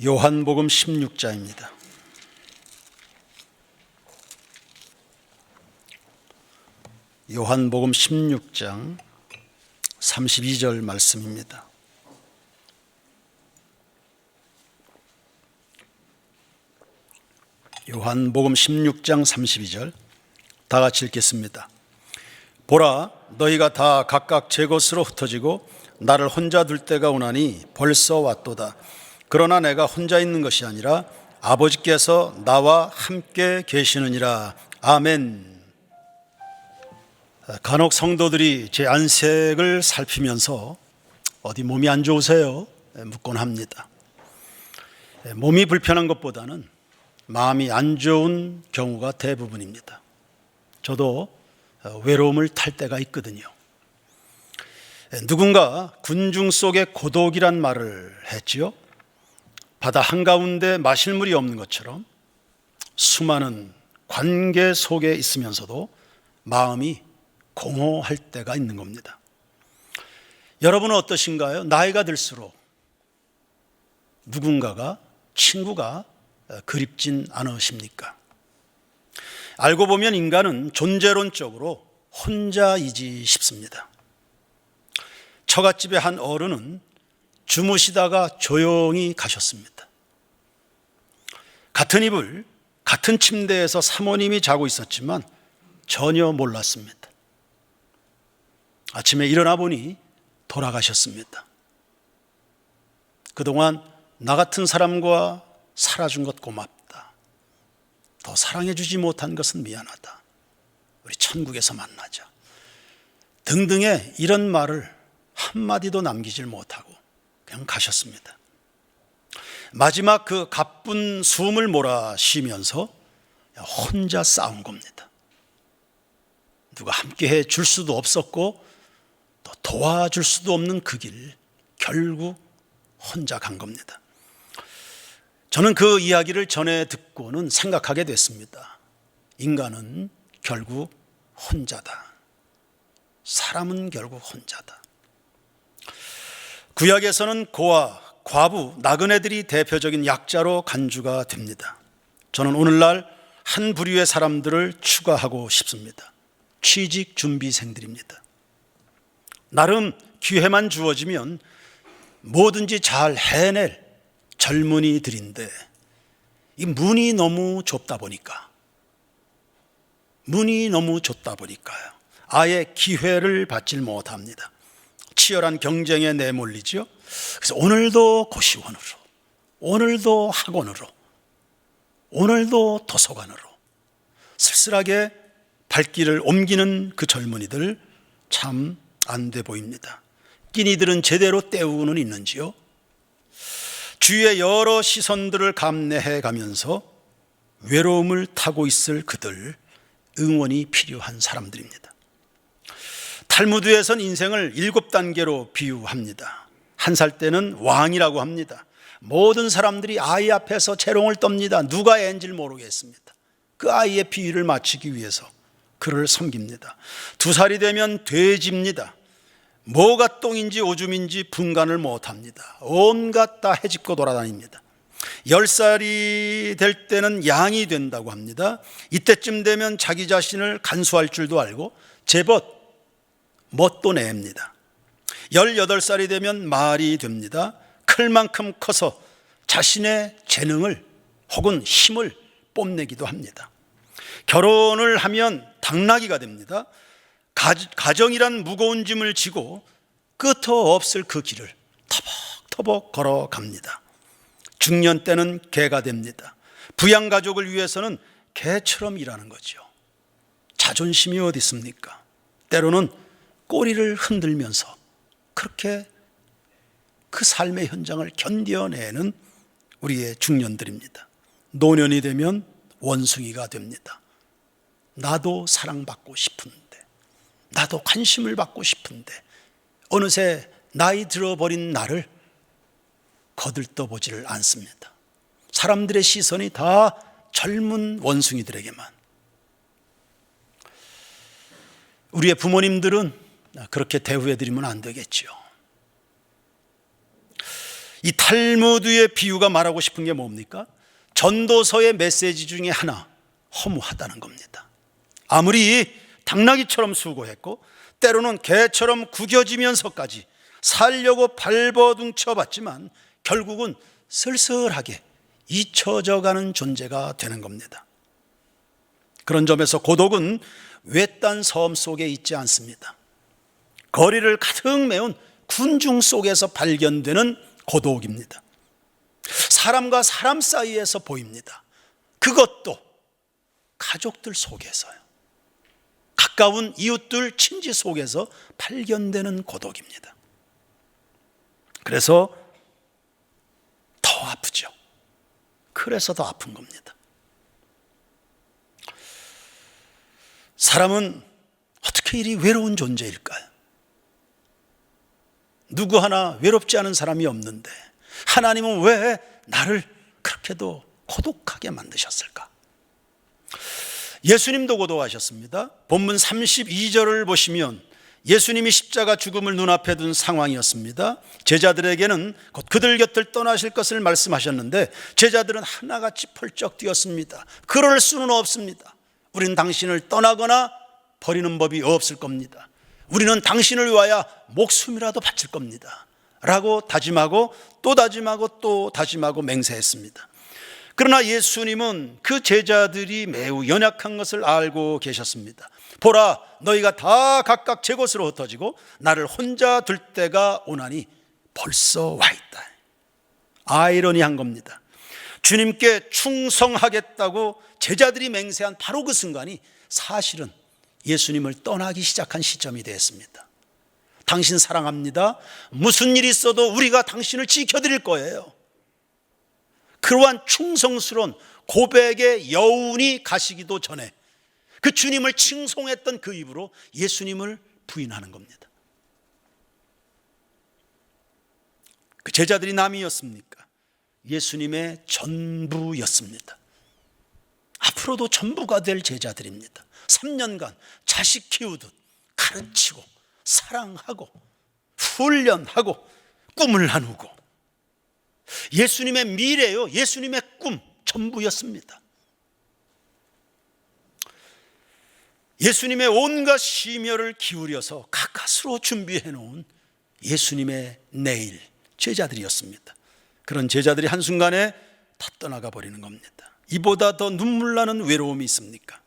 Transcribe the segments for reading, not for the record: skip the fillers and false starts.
요한복음 16장입니다. 요한복음 16장 32절 말씀입니다. 요한복음 16장 32절 다 같이 읽겠습니다. 보라, 너희가 다 각각 제 것으로 흩어지고 나를 혼자 둘 때가 오나니 벌써 왔도다. 그러나 내가 혼자 있는 것이 아니라 아버지께서 나와 함께 계시느니라. 아멘. 간혹 성도들이 제 안색을 살피면서 어디 몸이 안 좋으세요? 묻곤 합니다. 몸이 불편한 것보다는 마음이 안 좋은 경우가 대부분입니다. 저도 외로움을 탈 때가 있거든요. 누군가 군중 속의 고독이란 말을 했지요. 바다 한가운데 마실 물이 없는 것처럼 수많은 관계 속에 있으면서도 마음이 공허할 때가 있는 겁니다. 여러분은 어떠신가요? 나이가 들수록 누군가가, 친구가 그립진 않으십니까? 알고 보면 인간은 존재론적으로 혼자이지 싶습니다. 처갓집의 한 어른은 주무시다가 조용히 가셨습니다. 같은 이불, 같은 침대에서 사모님이 자고 있었지만 전혀 몰랐습니다. 아침에 일어나 보니 돌아가셨습니다. 그동안 나 같은 사람과 살아준 것 고맙다. 더 사랑해주지 못한 것은 미안하다. 우리 천국에서 만나자. 등등의 이런 말을 한마디도 남기질 못하고 그냥 가셨습니다. 마지막 그 가쁜 숨을 몰아 쉬면서 혼자 싸운 겁니다. 누가 함께해 줄 수도 없었고 또 도와줄 수도 없는 그 길, 결국 혼자 간 겁니다. 저는 그 이야기를 전해 듣고는 생각하게 됐습니다. 인간은 결국 혼자다. 사람은 결국 혼자다. 구약에서는 고아, 과부, 나그네들이 대표적인 약자로 간주가 됩니다. 저는 오늘날 한 부류의 사람들을 추가하고 싶습니다. 취직 준비생들입니다. 나름 기회만 주어지면 뭐든지 잘 해낼 젊은이들인데 이 문이 너무 좁다 보니까요. 아예 기회를 받질 못합니다. 치열한 경쟁에 내몰리죠. 그래서 오늘도 고시원으로, 오늘도 학원으로, 오늘도 도서관으로 쓸쓸하게 발길을 옮기는 그 젊은이들 참 안 돼 보입니다. 끼니들은 제대로 때우고는 있는지요? 주위의 여러 시선들을 감내해 가면서 외로움을 타고 있을 그들, 응원이 필요한 사람들입니다. 탈무드에선 인생을 7단계로 비유합니다. 1살 때는 왕이라고 합니다. 모든 사람들이 아이 앞에서 재롱을 떱니다. 누가 애인지를 모르겠습니다. 그 아이의 비유를 맞추기 위해서 그를 섬깁니다. 2살이 되면 돼지입니다. 뭐가 똥인지 오줌인지 분간을 못합니다. 온갖 다 헤집고 돌아다닙니다. 10살이 될 때는 양이 된다고 합니다. 이때쯤 되면 자기 자신을 간수할 줄도 알고 제법 멋도 냅니다. 18살이 되면 말이 됩니다. 클 만큼 커서 자신의 재능을 혹은 힘을 뽐내기도 합니다. 결혼을 하면 당나귀가 됩니다. 가정이란 무거운 짐을 지고 끝도 없을 그 길을 터벅터벅 걸어갑니다. 중년 때는 개가 됩니다. 부양가족을 위해서는 개처럼 일하는 거죠. 자존심이 어디 있습니까? 때로는 꼬리를 흔들면서 그렇게 그 삶의 현장을 견뎌내는 우리의 중년들입니다. 노년이 되면 원숭이가 됩니다. 나도 사랑받고 싶은데, 나도 관심을 받고 싶은데 어느새 나이 들어버린 나를 거들떠보지를 않습니다. 사람들의 시선이 다 젊은 원숭이들에게만. 우리의 부모님들은 그렇게 대우해드리면 안 되겠죠. 이 탈무드의 비유가 말하고 싶은 게 뭡니까? 전도서의 메시지 중에 하나, 허무하다는 겁니다. 아무리 당나귀처럼 수고했고 때로는 개처럼 구겨지면서까지 살려고 발버둥쳐 봤지만 결국은 쓸쓸하게 잊혀져가는 존재가 되는 겁니다. 그런 점에서 고독은 외딴 섬 속에 있지 않습니다. 거리를 가득 메운 군중 속에서 발견되는 고독입니다. 사람과 사람 사이에서 보입니다. 그것도 가족들 속에서요. 가까운 이웃들 친지 속에서 발견되는 고독입니다. 그래서 더 아프죠. 그래서 더 아픈 겁니다. 사람은 어떻게 이리 외로운 존재일까요? 누구 하나 외롭지 않은 사람이 없는데 하나님은 왜 나를 그렇게도 고독하게 만드셨을까? 예수님도 고독하셨습니다. 본문 32절을 보시면 예수님이 십자가 죽음을 눈앞에 둔 상황이었습니다. 제자들에게는 곧 그들 곁을 떠나실 것을 말씀하셨는데 제자들은 하나같이 펄쩍 뛰었습니다. 그럴 수는 없습니다. 우리는 당신을 떠나거나 버리는 법이 없을 겁니다. 우리는 당신을 위하여 목숨이라도 바칠 겁니다 라고 다짐하고 또 다짐하고 또 다짐하고 맹세했습니다. 그러나 예수님은 그 제자들이 매우 연약한 것을 알고 계셨습니다. 보라, 너희가 다 각각 제 곳으로 흩어지고 나를 혼자 둘 때가 오나니 벌써 와 있다. 아이러니한 겁니다. 주님께 충성하겠다고 제자들이 맹세한 바로 그 순간이 사실은 예수님을 떠나기 시작한 시점이 되었습니다. 당신 사랑합니다. 무슨 일이 있어도 우리가 당신을 지켜드릴 거예요. 그러한 충성스러운 고백의 여운이 가시기도 전에 그 주님을 칭송했던 그 입으로 예수님을 부인하는 겁니다. 그 제자들이 남이었습니까? 예수님의 전부였습니다. 앞으로도 전부가 될 제자들입니다. 3년간 자식 키우듯 가르치고 사랑하고 훈련하고 꿈을 나누고 예수님의 미래요, 예수님의 꿈 전부였습니다. 예수님의 온갖 심혈을 기울여서 가까스로 준비해 놓은 예수님의 내일 제자들이었습니다. 그런 제자들이 한순간에 다 떠나가 버리는 겁니다. 이보다 더 눈물 나는 외로움이 있습니까?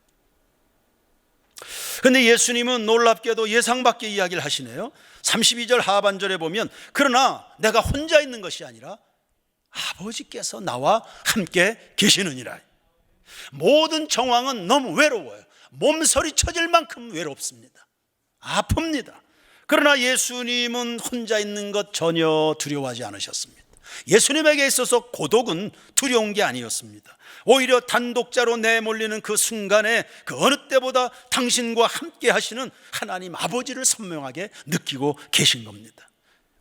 그런데 예수님은 놀랍게도 예상 밖의 이야기를 하시네요. 32절 하반절에 보면 그러나 내가 혼자 있는 것이 아니라 아버지께서 나와 함께 계시느니라. 모든 정황은 너무 외로워요. 몸서리 쳐질 만큼 외롭습니다. 아픕니다. 그러나 예수님은 혼자 있는 것 전혀 두려워하지 않으셨습니다. 예수님에게 있어서 고독은 두려운 게 아니었습니다. 오히려 단독자로 내몰리는 그 순간에 그 어느 때보다 당신과 함께 하시는 하나님 아버지를 선명하게 느끼고 계신 겁니다.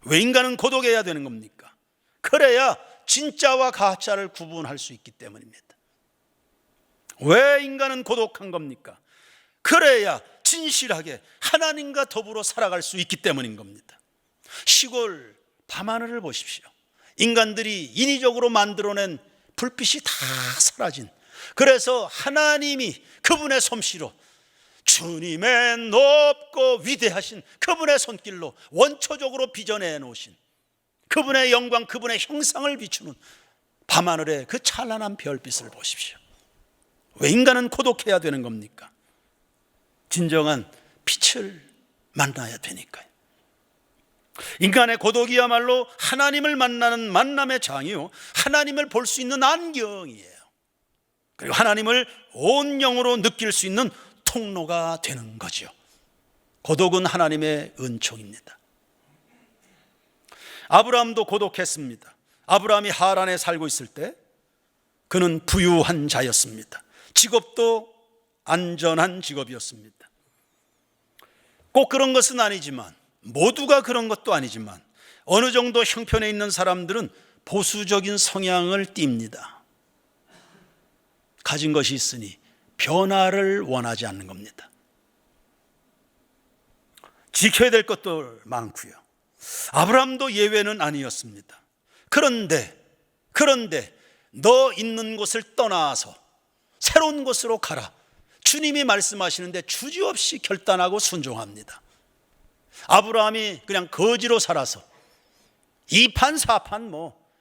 왜 인간은 고독해야 되는 겁니까? 그래야 진짜와 가짜를 구분할 수 있기 때문입니다. 왜 인간은 고독한 겁니까? 그래야 진실하게 하나님과 더불어 살아갈 수 있기 때문인 겁니다. 시골 밤하늘을 보십시오. 인간들이 인위적으로 만들어낸 불빛이 다 사라진, 그래서 하나님이 그분의 솜씨로 주님의 높고 위대하신 그분의 손길로 원초적으로 빚어내 놓으신 그분의 영광, 그분의 형상을 비추는 밤하늘의 그 찬란한 별빛을 보십시오. 왜 인간은 고독해야 되는 겁니까? 진정한 빛을 만나야 되니까요. 인간의 고독이야말로 하나님을 만나는 만남의 장이요, 하나님을 볼 수 있는 안경이에요. 그리고 하나님을 온 영으로 느낄 수 있는 통로가 되는 거죠. 고독은 하나님의 은총입니다. 아브라함도 고독했습니다. 아브라함이 하란에 살고 있을 때 그는 부유한 자였습니다. 직업도 안전한 직업이었습니다. 꼭 그런 것은 아니지만, 모두가 그런 것도 아니지만 어느 정도 형편에 있는 사람들은 보수적인 성향을 띱니다. 가진 것이 있으니 변화를 원하지 않는 겁니다. 지켜야 될 것도 많고요. 아브라함도 예외는 아니었습니다. 그런데 너 있는 곳을 떠나서 새로운 곳으로 가라. 주님이 말씀하시는데 주저없이 결단하고 순종합니다. 아브라함이 그냥 거지로 살아서 이판사판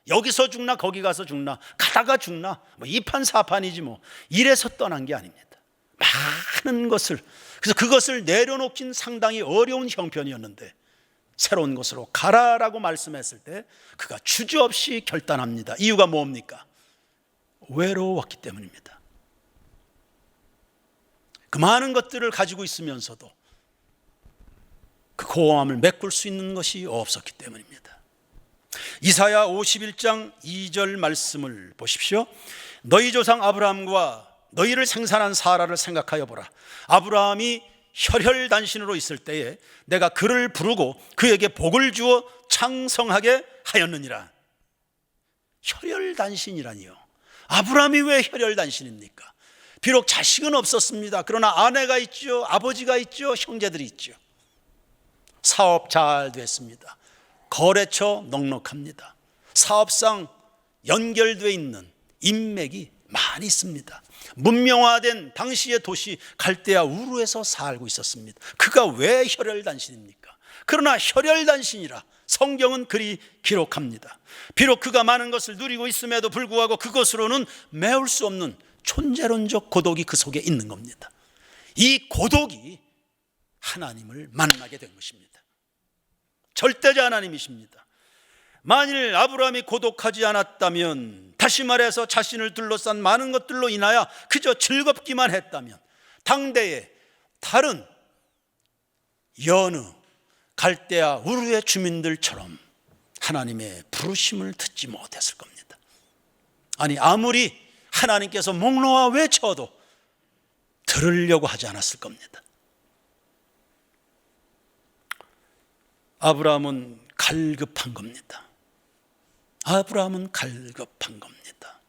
여기서 죽나 거기 가서 죽나 가다가 죽나 이판사판이지 이래서 떠난 게 아닙니다. 많은 것을, 그래서 그것을 내려놓긴 상당히 어려운 형편이었는데 새로운 곳으로 가라라고 말씀했을 때 그가 주저없이 결단합니다. 이유가 뭡니까? 외로웠기 때문입니다. 그 많은 것들을 가지고 있으면서도 그 고요함을 메꿀 수 있는 것이 없었기 때문입니다. 이사야 51장 2절 말씀을 보십시오. 너희 조상 아브라함과 너희를 생산한 사라를 생각하여 보라. 아브라함이 혈혈단신으로 있을 때에 내가 그를 부르고 그에게 복을 주어 창성하게 하였느니라. 혈혈단신이라니요. 아브라함이 왜 혈혈단신입니까? 비록 자식은 없었습니다. 그러나 아내가 있죠, 아버지가 있죠, 형제들이 있죠. 사업 잘 됐습니다. 거래처 넉넉합니다. 사업상 연결되어 있는 인맥이 많이 있습니다. 문명화된 당시의 도시 갈대아 우르에서 살고 있었습니다. 그가 왜 혈혈단신입니까? 그러나 혈혈단신이라 성경은 그리 기록합니다. 비록 그가 많은 것을 누리고 있음에도 불구하고 그것으로는 메울 수 없는 존재론적 고독이 그 속에 있는 겁니다. 이 고독이 하나님을 만나게 된 것입니다. 절대자 하나님이십니다. 만일 아브라함이 고독하지 않았다면, 다시 말해서 자신을 둘러싼 많은 것들로 인하여 그저 즐겁기만 했다면, 당대의 다른 여느 갈대아 우르의 주민들처럼 하나님의 부르심을 듣지 못했을 겁니다. 아니, 아무리 하나님께서 목 놓아 외쳐도 들으려고 하지 않았을 겁니다. 아브라함은 갈급한 겁니다. 아브라함은 갈급한 겁니다.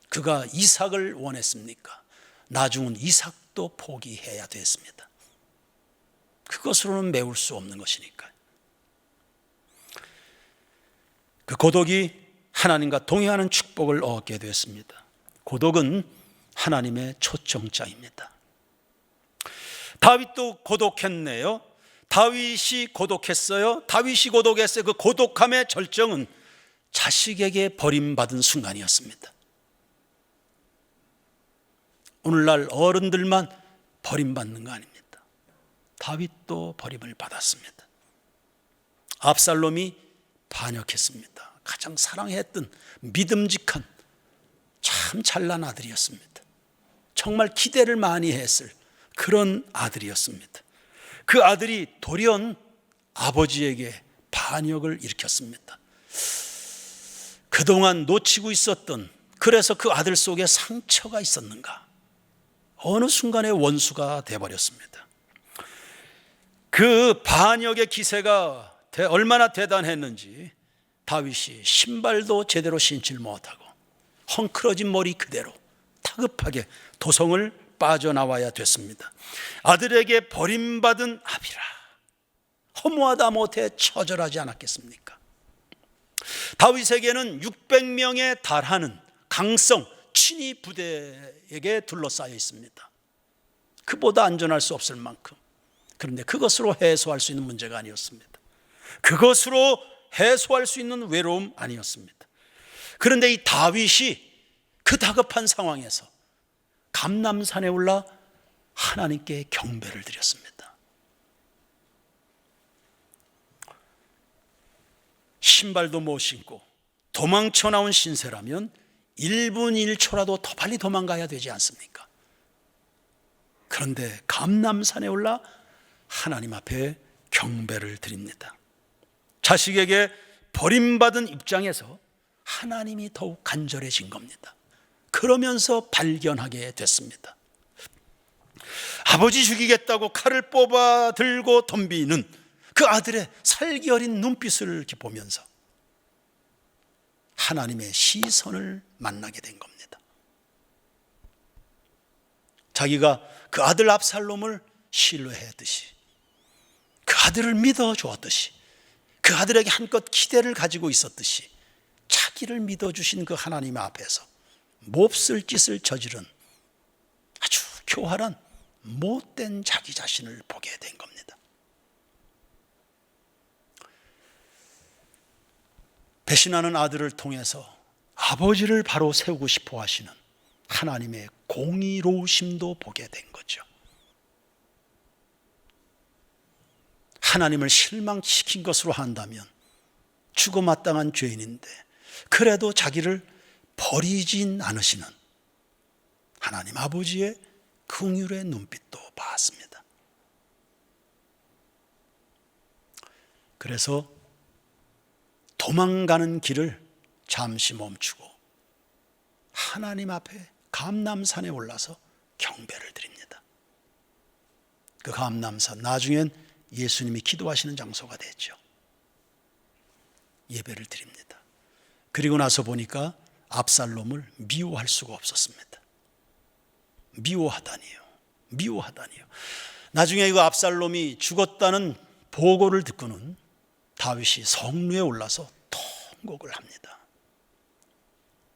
그가 이삭을 원했습니까? 나중은 이삭도 포기해야 됐습니다. 그것으로는 메울 수 없는 것이니까요. 그 고독이 하나님과 동행하는 축복을 얻게 되었습니다. 고독은 하나님의 초청장입니다. 다윗도 고독했네요. 다윗이 고독했어요. 다윗이 고독했어요. 그 고독함의 절정은 자식에게 버림받은 순간이었습니다. 오늘날 어른들만 버림받는 거 아닙니다. 다윗도 버림을 받았습니다. 압살롬이 반역했습니다. 가장 사랑했던 믿음직한 참 잘난 아들이었습니다. 정말 기대를 많이 했을 그런 아들이었습니다. 그 아들이 돌연 아버지에게 반역을 일으켰습니다. 그동안 놓치고 있었던, 그래서 그 아들 속에 상처가 있었는가, 어느 순간에 원수가 되어버렸습니다. 그 반역의 기세가 얼마나 대단했는지 다윗이 신발도 제대로 신질 못하고 헝클어진 머리 그대로 다급하게 도성을 빠져나와야 됐습니다. 아들에게 버림받은 아비라, 허무하다 못해 처절하지 않았겠습니까? 다윗에게는 600명에 달하는 강성 친위 부대에게 둘러싸여 있습니다. 그보다 안전할 수 없을 만큼. 그런데 그것으로 해소할 수 있는 문제가 아니었습니다. 그것으로 해소할 수 있는 외로움 아니었습니다. 그런데 이 다윗이 그 다급한 상황에서 감람산에 올라 하나님께 경배를 드렸습니다. 신발도 못 신고 도망쳐 나온 신세라면 1분 1초라도 더 빨리 도망가야 되지 않습니까? 그런데 감람산에 올라 하나님 앞에 경배를 드립니다. 자식에게 버림받은 입장에서 하나님이 더욱 간절해진 겁니다. 그러면서 발견하게 됐습니다. 아버지 죽이겠다고 칼을 뽑아 들고 덤비는 그 아들의 살기 어린 눈빛을 이렇게 보면서 하나님의 시선을 만나게 된 겁니다. 자기가 그 아들 압살롬을 신뢰했듯이, 그 아들을 믿어 주었듯이, 그 아들에게 한껏 기대를 가지고 있었듯이 자기를 믿어주신 그 하나님 앞에서 몹쓸 짓을 저지른 아주 교활한 못된 자기 자신을 보게 된 겁니다. 배신하는 아들을 통해서 아버지를 바로 세우고 싶어 하시는 하나님의 공의로우심도 보게 된 거죠. 하나님을 실망시킨 것으로 한다면 죽어마땅한 죄인인데 그래도 자기를 버리진 않으시는 하나님 아버지의 긍휼의 눈빛도 봤습니다. 그래서 도망가는 길을 잠시 멈추고 하나님 앞에 감람산에 올라서 경배를 드립니다. 그 감람산, 나중엔 예수님이 기도하시는 장소가 됐죠. 예배를 드립니다. 그리고 나서 보니까 압살롬을 미워할 수가 없었습니다. 미워하다니요. 나중에 이거 압살롬이 죽었다는 보고를 듣고는 다윗이 성루에 올라서 통곡을 합니다.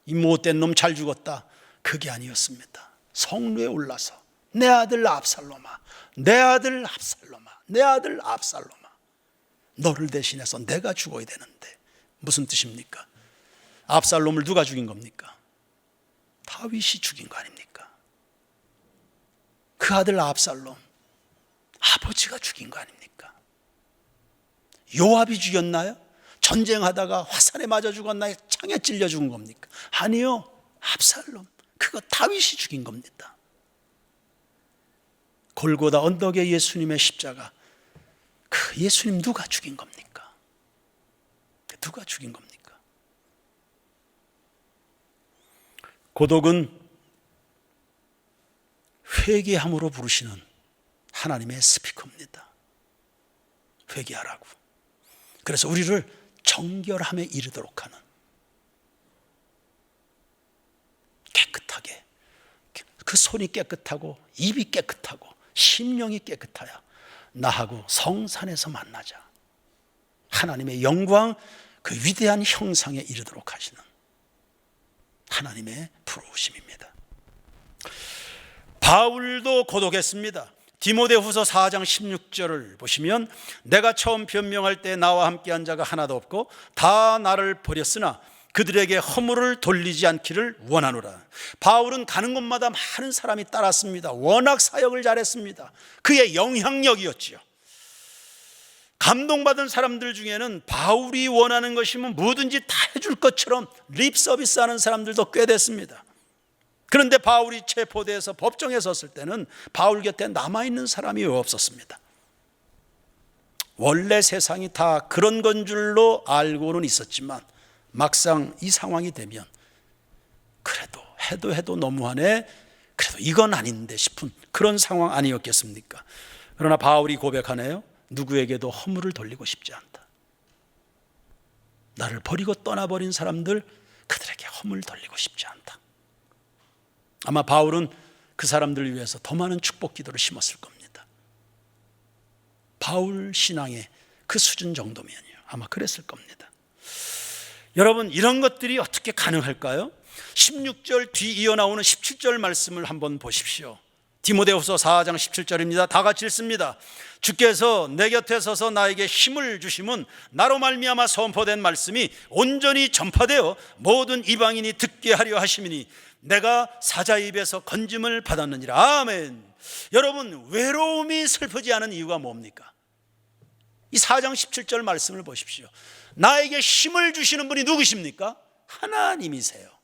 이 못된 놈 잘 죽었다. 그게 아니었습니다. 성루에 올라서 내 아들 압살롬아, 내 아들 압살롬아, 내 아들 압살롬아, 너를 대신해서 내가 죽어야 되는데. 무슨 뜻입니까? 압살롬을 누가 죽인 겁니까? 다윗이 죽인 거 아닙니까? 그 아들 압살롬 아버지가 죽인 거 아닙니까? 요압이 죽였나요? 전쟁하다가 화살에 맞아 죽었나요? 창에 찔려 죽은 겁니까? 아니요, 압살롬, 그거 다윗이 죽인 겁니다. 골고다 언덕에 예수님의 십자가, 그 예수님 누가 죽인 겁니까? 누가 죽인 겁니까? 고독은 회개함으로 부르시는 하나님의 스피커입니다. 회개하라고. 그래서 우리를 정결함에 이르도록 하는, 깨끗하게, 그 손이 깨끗하고 입이 깨끗하고 심령이 깨끗하여 나하고 성산에서 만나자. 하나님의 영광, 그 위대한 형상에 이르도록 하시는 하나님의 부르심입니다. 바울도 고독했습니다. 디모데후서 4장 16절을 보시면 내가 처음 변명할 때 나와 함께한 자가 하나도 없고 다 나를 버렸으나 그들에게 허물을 돌리지 않기를 원하노라. 바울은 가는 곳마다 많은 사람이 따랐습니다. 워낙 사역을 잘했습니다. 그의 영향력이었지요. 감동받은 사람들 중에는 바울이 원하는 것이면 뭐든지 다 해줄 것처럼 립 서비스하는 사람들도 꽤 됐습니다. 그런데 바울이 체포돼서 법정에 섰을 때는 바울 곁에 남아있는 사람이 없었습니다. 원래 세상이 다 그런 건 줄로 알고는 있었지만 막상 이 상황이 되면 그래도 해도 너무하네, 그래도 이건 아닌데 싶은 그런 상황 아니었겠습니까? 그러나 바울이 고백하네요. 누구에게도 허물을 돌리고 싶지 않다. 나를 버리고 떠나버린 사람들, 그들에게 허물 돌리고 싶지 않다. 아마 바울은 그 사람들을 위해서 더 많은 축복 기도를 심었을 겁니다. 바울 신앙의 그 수준 정도면요, 아마 그랬을 겁니다. 여러분, 이런 것들이 어떻게 가능할까요? 16절 뒤 이어나오는 17절 말씀을 한번 보십시오. 디모데후서 4장 17절입니다. 다 같이 읽습니다. 주께서 내 곁에 서서 나에게 힘을 주심은 나로 말미암아 선포된 말씀이 온전히 전파되어 모든 이방인이 듣게 하려 하심이니 내가 사자의 입에서 건짐을 받았느니라. 아멘. 여러분, 외로움이 슬프지 않은 이유가 뭡니까? 이 4장 17절 말씀을 보십시오. 나에게 힘을 주시는 분이 누구십니까? 하나님이세요.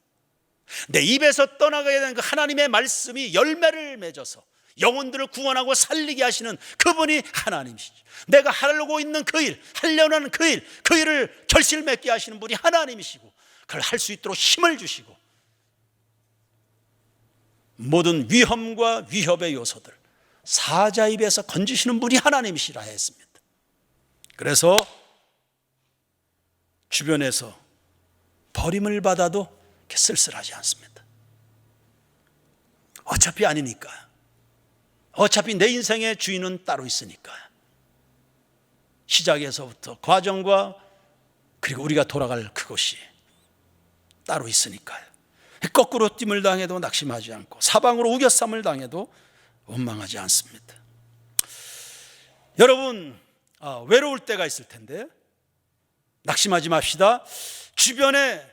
내 입에서 떠나가야 되는 그 하나님의 말씀이 열매를 맺어서 영혼들을 구원하고 살리게 하시는 그분이 하나님이시죠. 내가 하려고 있는 그 일, 하려는 하는 그 일을 결실맺게 하시는 분이 하나님이시고, 그걸 할 수 있도록 힘을 주시고, 모든 위험과 위협의 요소들 사자 입에서 건지시는 분이 하나님이시라 했습니다. 그래서 주변에서 버림을 받아도 쓸쓸하지 않습니다. 어차피 아니니까. 어차피 내 인생의 주인은 따로 있으니까. 시작에서부터 과정과 그리고 우리가 돌아갈 그곳이 따로 있으니까요. 거꾸로 띠을 당해도 낙심하지 않고 사방으로 우겨쌈을 당해도 원망하지 않습니다. 여러분, 외로울 때가 있을 텐데 낙심하지 맙시다. 주변에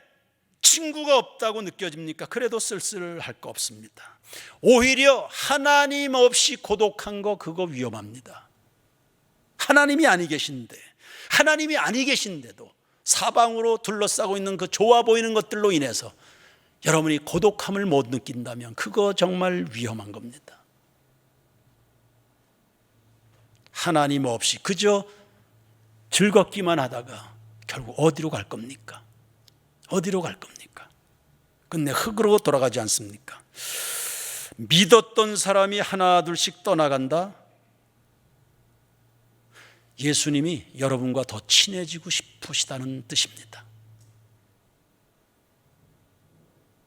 친구가 없다고 느껴집니까? 그래도 쓸쓸할 거 없습니다. 오히려 하나님 없이 고독한 거, 그거 위험합니다. 하나님이 아니 계신데도 사방으로 둘러싸고 있는 그 좋아 보이는 것들로 인해서 여러분이 고독함을 못 느낀다면 그거 정말 위험한 겁니다. 하나님 없이 그저 즐겁기만 하다가 결국 어디로 갈 겁니까? 끝내 흙으로 돌아가지 않습니까? 믿었던 사람이 하나 둘씩 떠나간다. 예수님이 여러분과 더 친해지고 싶으시다는 뜻입니다.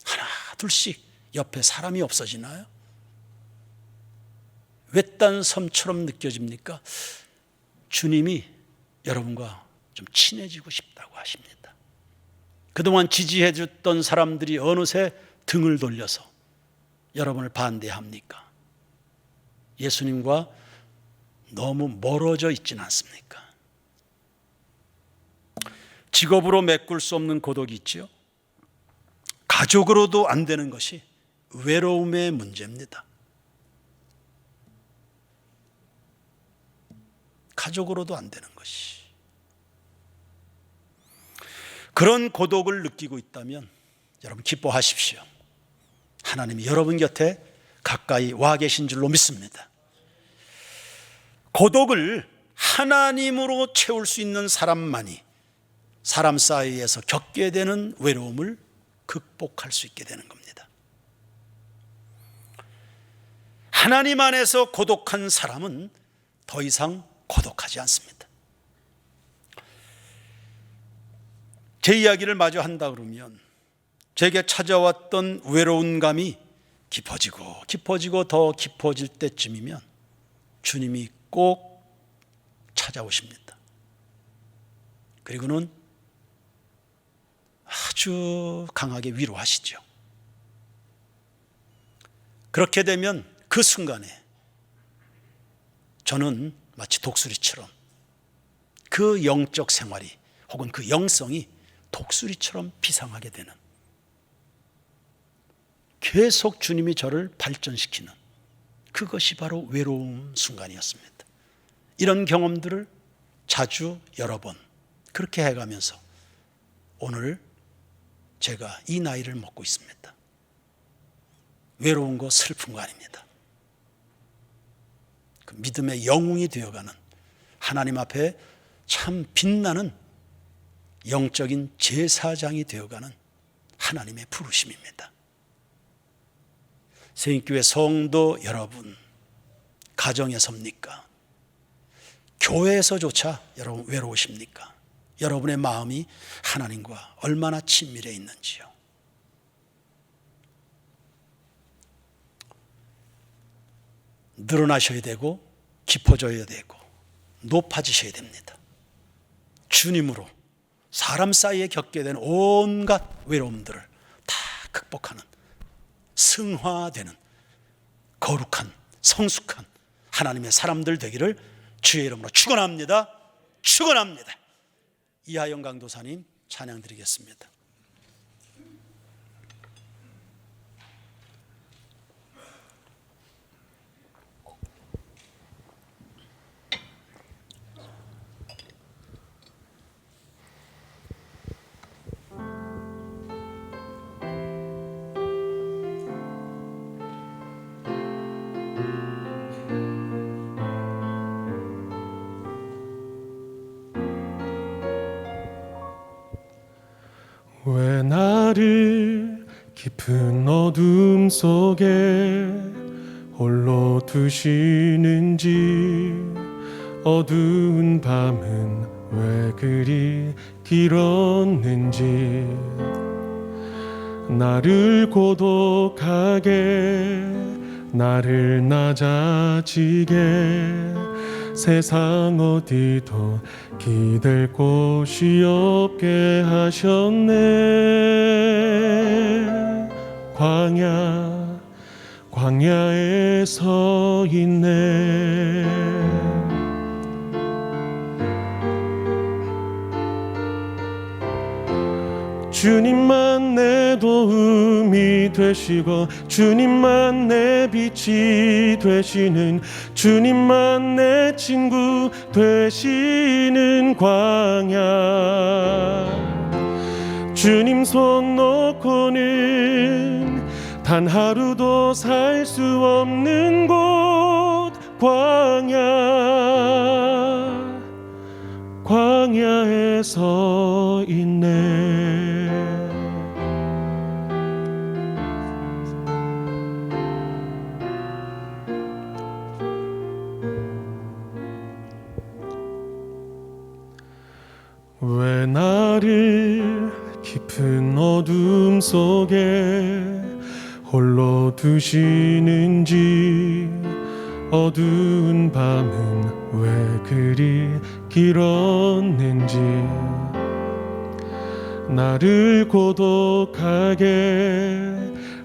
하나 둘씩 옆에 사람이 없어지나요? 외딴 섬처럼 느껴집니까? 주님이 여러분과 좀 친해지고 싶다고 하십니다. 그동안 지지해 줬던 사람들이 어느새 등을 돌려서 여러분을 반대합니까? 예수님과 너무 멀어져 있지는 않습니까? 직업으로 메꿀 수 없는 고독이 있지요. 가족으로도 안 되는 것이 외로움의 문제입니다. 가족으로도 안 되는 것이. 그런 고독을 느끼고 있다면 여러분 기뻐하십시오. 하나님이 여러분 곁에 가까이 와 계신 줄로 믿습니다. 고독을 하나님으로 채울 수 있는 사람만이 사람 사이에서 겪게 되는 외로움을 극복할 수 있게 되는 겁니다. 하나님 안에서 고독한 사람은 더 이상 고독하지 않습니다. 제 이야기를 마저 한다 그러면 제게 찾아왔던 외로운 감이 깊어지고 더 깊어질 때쯤이면 주님이 꼭 찾아오십니다. 그리고는 아주 강하게 위로하시죠. 그렇게 되면 그 순간에 저는 마치 독수리처럼 그 영적 생활이 혹은 그 영성이 독수리처럼 비상하게 되는, 계속 주님이 저를 발전시키는 그것이 바로 외로움 순간이었습니다. 이런 경험들을 자주 여러 번 그렇게 해가면서 오늘 제가 이 나이를 먹고 있습니다. 외로운 거 슬픈 거 아닙니다. 그 믿음의 영웅이 되어가는, 하나님 앞에 참 빛나는 영적인 제사장이 되어가는 하나님의 부르심입니다. 새인교회 성도 여러분, 가정에서입니까? 교회에서조차 여러분 외로우십니까? 여러분의 마음이 하나님과 얼마나 친밀해 있는지요. 늘어나셔야 되고 깊어져야 되고 높아지셔야 됩니다. 주님으로 사람 사이에 겪게 되는 온갖 외로움들을 다 극복하는, 승화되는 거룩한 성숙한 하나님의 사람들 되기를 주의 이름으로 축원합니다. 이하영 강도사님 찬양 드리겠습니다. 왜 나를 깊은 어둠 속에 홀로 두시는지, 어두운 밤은 왜 그리 길었는지, 나를 고독하게, 나를 낮아지게, 세상 어디도 기댈 곳이 없게 하셨네. 광야에 서 있네. 주님만 내 도움이 되시고 주님만 내 빛이 되시는, 주님만 내 친구 되시는 광야. 주님 손 놓고는 단 하루도 살 수 없는 곳 광야에 서 있네. 왜 나를 깊은 어둠 속에 홀로 두시는지, 어두운 밤은 왜 그리 길었는지, 나를 고독하게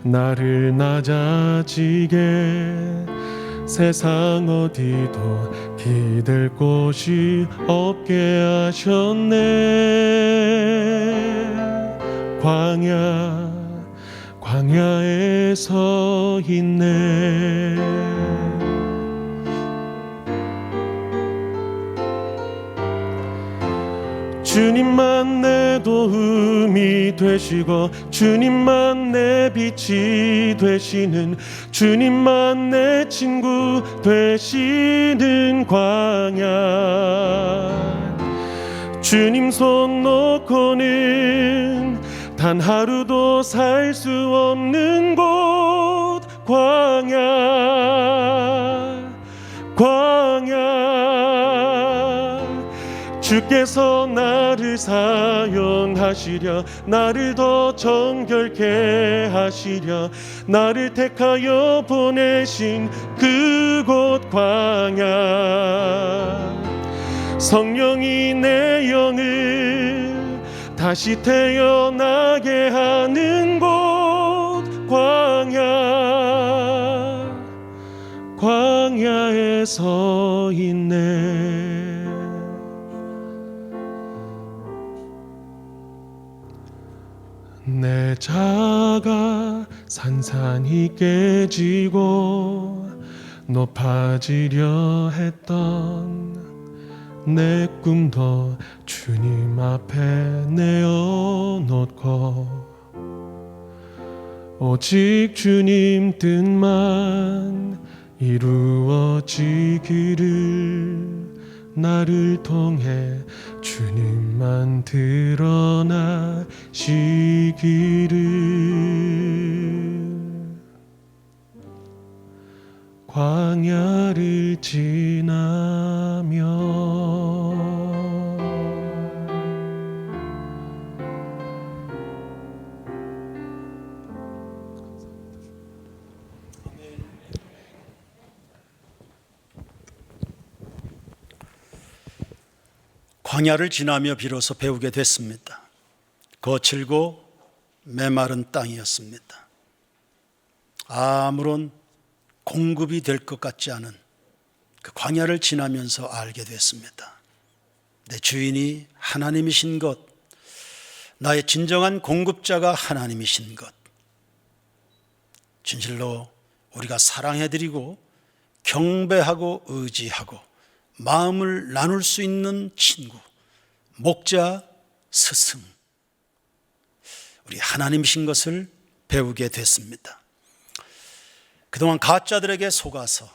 나를 낮아지게 세상 어디도 기댈 곳이 없게 하셨네. 광야에 서 있네. 주님만 내 도움이 되시고 주님만 내 빛이 되시는, 주님만 내 친구 되시는 광야. 주님 손 놓고는 단 하루도 살 수 없는 곳 광야. 주께서 나를 사용하시려, 나를 더 정결케 하시려, 나를 택하여 보내신 그곳 광야. 성령이 내 영을 다시 태어나게 하는 곳 광야에 서 있네. 내 자가 산산이 깨지고 높아지려 했던 내 꿈도 주님 앞에 내어놓고, 오직 주님 뜻만 이루어지기를, 나를 통해 주님만 드러나시기를. 광야를 지나며 광야를 지나며 비로소 배우게 됐습니다. 거칠고 메마른 땅이었습니다. 아무런 공급이 될 것 같지 않은 그 광야를 지나면서 알게 됐습니다. 내 주인이 하나님이신 것, 나의 진정한 공급자가 하나님이신 것, 진실로 우리가 사랑해드리고 경배하고 의지하고 마음을 나눌 수 있는 친구, 목자, 스승, 우리 하나님이신 것을 배우게 됐습니다. 그동안 가짜들에게 속아서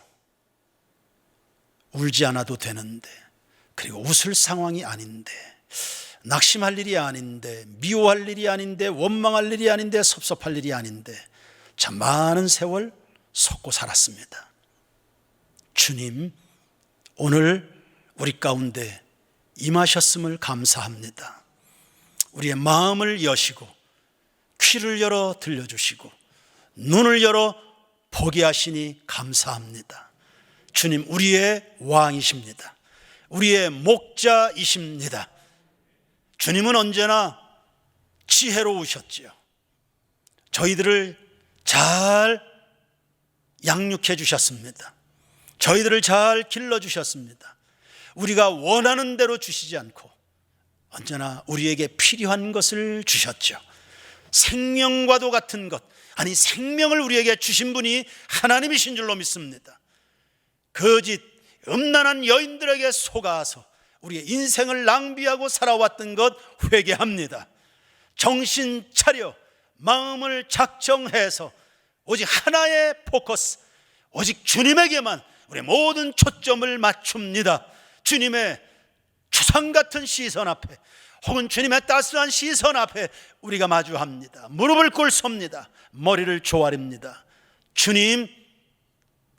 울지 않아도 되는데, 그리고 웃을 상황이 아닌데, 낙심할 일이 아닌데, 미워할 일이 아닌데, 원망할 일이 아닌데, 섭섭할 일이 아닌데 참 많은 세월 속고 살았습니다. 주님, 오늘 우리 가운데 임하셨음을 감사합니다. 우리의 마음을 여시고 귀를 열어 들려주시고 눈을 열어 보게 하시니 감사합니다. 주님 우리의 왕이십니다. 우리의 목자이십니다. 주님은 언제나 지혜로우셨지요. 저희들을 잘 양육해 주셨습니다. 저희들을 잘 길러주셨습니다. 우리가 원하는 대로 주시지 않고 언제나 우리에게 필요한 것을 주셨죠. 생명과도 같은 것, 아니 생명을 우리에게 주신 분이 하나님이신 줄로 믿습니다. 거짓 음란한 여인들에게 속아서 우리의 인생을 낭비하고 살아왔던 것 회개합니다. 정신 차려 마음을 작정해서 오직 하나의 포커스, 오직 주님에게만 우리의 모든 초점을 맞춥니다. 주님의 추상 같은 시선 앞에 혹은 주님의 따스한 시선 앞에 우리가 마주합니다. 무릎을 꿇습니다. 머리를 조아립니다. 주님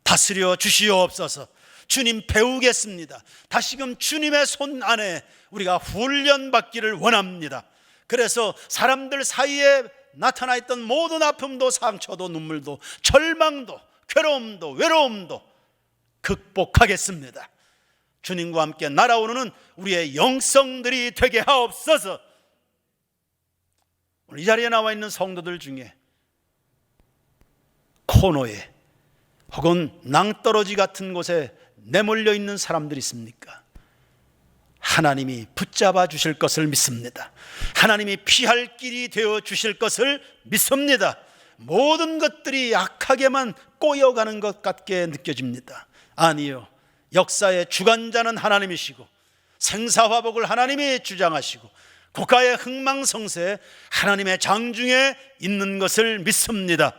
다스려 주시옵소서. 주님 배우겠습니다. 다시금 주님의 손 안에 우리가 훈련받기를 원합니다. 그래서 사람들 사이에 나타나 있던 모든 아픔도 상처도 눈물도 절망도 괴로움도 외로움도 극복하겠습니다. 주님과 함께 날아오르는 우리의 영성들이 되게 하옵소서. 오늘 이 자리에 나와 있는 성도들 중에 코너에 혹은 낭떠러지 같은 곳에 내몰려 있는 사람들이 있습니까? 하나님이 붙잡아 주실 것을 믿습니다. 하나님이 피할 길이 되어 주실 것을 믿습니다. 모든 것들이 악하게만 꼬여가는 것 같게 느껴집니다. 아니요, 역사의 주관자는 하나님이시고 생사화복을 하나님이 주장하시고 국가의 흥망성쇠 하나님의 장중에 있는 것을 믿습니다.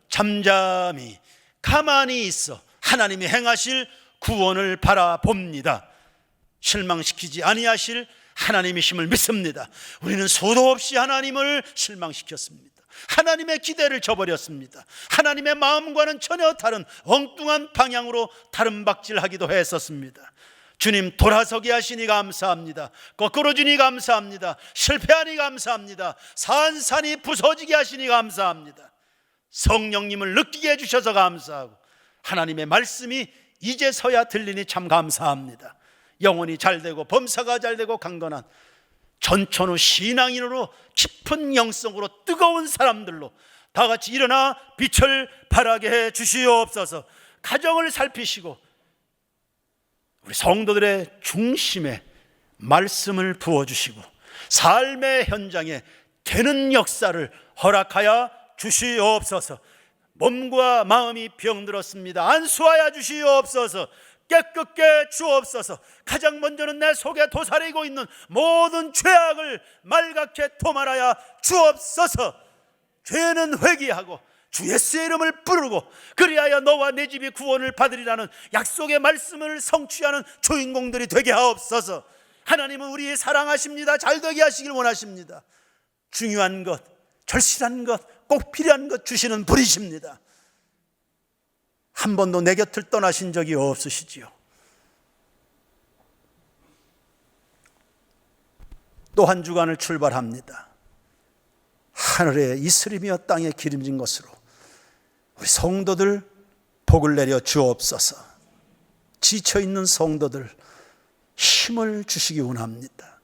잠잠히 가만히 있어 하나님이 행하실 구원을 바라봅니다. 실망시키지 아니하실 하나님이심을 믿습니다. 우리는 수도 없이 하나님을 실망시켰습니다. 하나님의 기대를 저버렸습니다. 하나님의 마음과는 전혀 다른 엉뚱한 방향으로 다름박질하기도 했었습니다. 주님 돌아서게 하시니 감사합니다. 거꾸로 주니 감사합니다. 실패하니 감사합니다. 산산이 부서지게 하시니 감사합니다. 성령님을 느끼게 해주셔서 감사하고 하나님의 말씀이 이제서야 들리니 참 감사합니다. 영혼이 잘되고 범사가 잘되고 강건한 전천후 신앙인으로 깊은 영성으로 뜨거운 사람들로 다같이 일어나 빛을 발하게 해 주시옵소서. 가정을 살피시고 우리 성도들의 중심에 말씀을 부어주시고 삶의 현장에 되는 역사를 허락하여 주시옵소서. 몸과 마음이 병들었습니다. 안수하여 주시옵소서. 깨끗게 주옵소서. 가장 먼저는 내 속에 도사리고 있는 모든 죄악을 말갛게 도말하여 주옵소서. 죄는 회개하고 주 예수의 이름을 부르고 그리하여 너와 내 집이 구원을 받으리라는 약속의 말씀을 성취하는 주인공들이 되게 하옵소서. 하나님은 우리 사랑하십니다. 잘되게 하시길 원하십니다. 중요한 것, 절실한 것, 꼭 필요한 것 주시는 분이십니다. 한 번도 내 곁을 떠나신 적이 없으시지요. 또 한 주간을 출발합니다. 하늘의 이슬이며 땅에 기름진 것으로 우리 성도들 복을 내려 주옵소서. 지쳐있는 성도들 힘을 주시기 원합니다.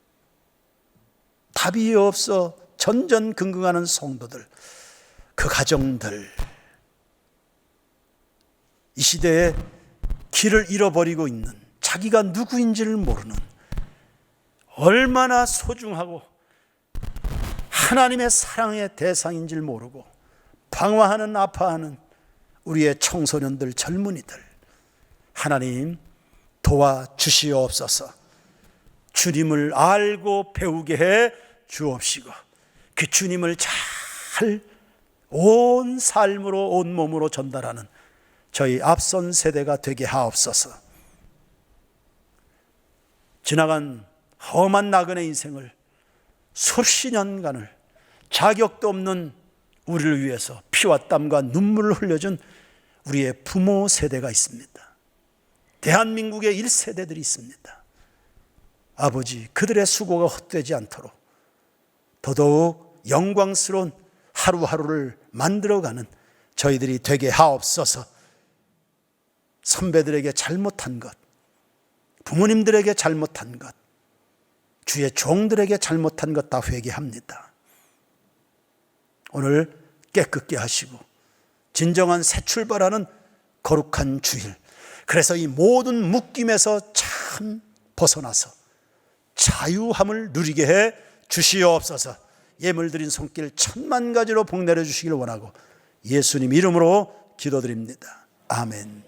답이 없어 전전긍긍하는 성도들, 그 가정들, 이 시대에 길을 잃어버리고 있는 자기가 누구인지를 모르는 얼마나 소중하고 하나님의 사랑의 대상인지를 모르고 방황하는 아파하는 우리의 청소년들, 젊은이들 하나님 도와주시옵소서. 주님을 알고 배우게 해 주옵시고 그 주님을 잘 온 삶으로 온 몸으로 전달하는 저희 앞선 세대가 되게 하옵소서. 지나간 험한 나그네 인생을 수십 년간을 자격도 없는 우리를 위해서 피와 땀과 눈물을 흘려준 우리의 부모 세대가 있습니다. 대한민국의 1세대들이 있습니다. 아버지, 그들의 수고가 헛되지 않도록 더더욱 영광스러운 하루하루를 만들어가는 저희들이 되게 하옵소서. 선배들에게 잘못한 것, 부모님들에게 잘못한 것, 주의 종들에게 잘못한 것 다 회개합니다. 오늘 깨끗게 하시고 진정한 새 출발하는 거룩한 주일, 그래서 이 모든 묶임에서 참 벗어나서 자유함을 누리게 해 주시옵소서. 예물 드린 손길 1000만 가지로 복 내려 주시길 원하고 예수님 이름으로 기도드립니다. 아멘.